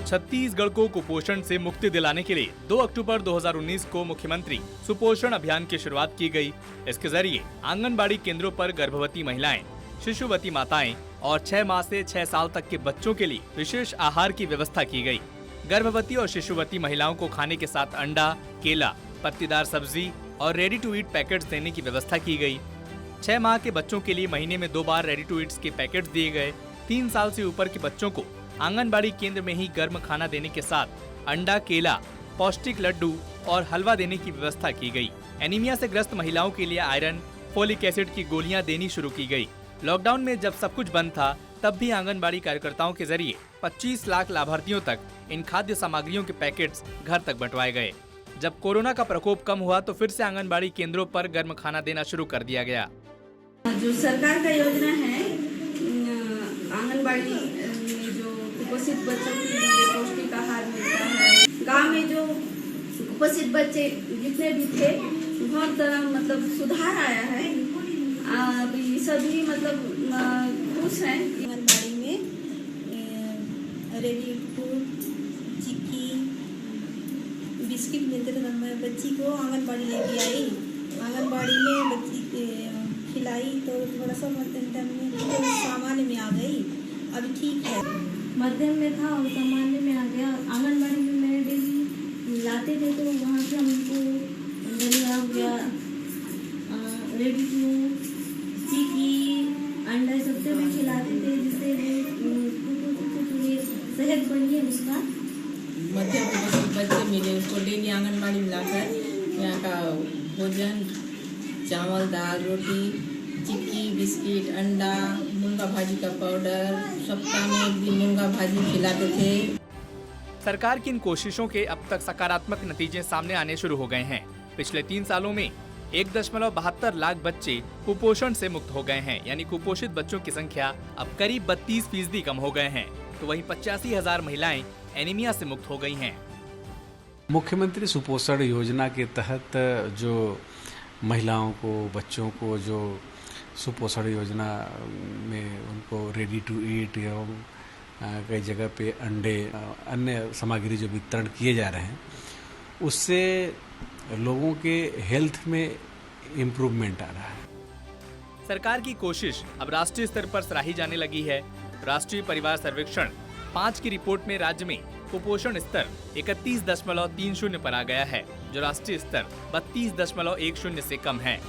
छत्तीसगढ़ को कुपोषण से मुक्ति दिलाने के लिए 2 अक्टूबर 2019 को मुख्यमंत्री सुपोषण अभियान की शुरुआत की गई। इसके जरिए आंगनबाड़ी केंद्रों पर गर्भवती महिलाएं, शिशुवती माताएं और 6 माह से 6 साल तक के बच्चों के लिए विशेष आहार की व्यवस्था की गई। गर्भवती और शिशुवती महिलाओं को खाने के साथ अंडा, केला, पत्तीदार सब्जी और रेडी टू ईट पैकेट्स देने की व्यवस्था की गई। 6 माह के बच्चों के लिए महीने में 2 बार रेडी टू ईट्स के पैकेट्स दिए गए। 3 साल से ऊपर के बच्चों को आंगनबाड़ी केंद्र में ही गर्म खाना देने के साथ अंडा, केला, पौष्टिक लड्डू और हलवा देने की व्यवस्था की गई। एनीमिया से ग्रस्त महिलाओं के लिए आयरन, फोलिक एसिड की गोलियां देनी शुरू की गई। लॉकडाउन में जब सब कुछ बंद था, तब भी आंगनबाड़ी कार्यकर्ताओं के जरिए 25 लाख लाभार्थियों तक इन खाद्य सामग्रियों के पैकेट्स घर तक बंटवाए गए। जब कोरोना का प्रकोप कम हुआ तो फिर से आंगनबाड़ी केंद्रों पर गर्म खाना देना शुरू कर दिया गया। जो सरकार का योजना है, आंगनबाड़ी कुपोषित बच्चों के लिए पौष्टिक आहार मिलता है। गांव में जो कुपोषित बच्चे जितने भी थे, बहुत मतलब सुधार आया है। अभी सभी मतलब खुश हैं। आंगनबाड़ी में रेडी फूड, चिक्की, बिस्किट मिलते थे। मैं बच्ची को आंगनबाड़ी लेके आई, आंगनबाड़ी में बच्ची खिलाई तो थोड़ा सा सामान्य में आ गई, अभी ठीक है। मध्यम में था और सामान्य में आ गया। आंगनबाड़ी में मैं डेली लाते थे तो वहाँ से हमको दलिया हो गया, रेडी टू चिक्की, अंडा सबसे में खिलाते थे, जिससे सेहत बनी है उसका। मध्यम बच्चे मिले उसको डेली आंगनबाड़ी में लाकर यहाँ का भोजन, चावल, दाल, रोटी, चिक्की, बिस्किट, अंडा, मूंगा भाजी का पाउडर, सप्ताह में एक दिन मूंगा भाजी खिलाते थे। सरकार की इन कोशिशों के अब तक सकारात्मक नतीजे सामने आने शुरू हो गए हैं। पिछले 3 सालों में 1.72 लाख बच्चे कुपोषण से मुक्त हो गए हैं, यानी कुपोषित बच्चों की संख्या अब करीब 32% कम हो गए हैं। तो वहीं 85,000 महिलाएं एनीमिया से मुक्त हो गई हैं। मुख्यमंत्री सुपोषण योजना के तहत जो महिलाओं को, बच्चों को जो सुपोषण योजना में उनको रेडी टू ईट एवं कई जगह पे अंडे, अन्य सामग्री जो वितरण किए जा रहे हैं, उससे लोगों के हेल्थ में इम्प्रूवमेंट आ रहा है। सरकार की कोशिश अब राष्ट्रीय स्तर पर सराही जाने लगी है। राष्ट्रीय परिवार सर्वेक्षण 5 की रिपोर्ट में राज्य में कुपोषण स्तर 31.30 पर आ गया है, जो राष्ट्रीय स्तर 32.10 से कम है।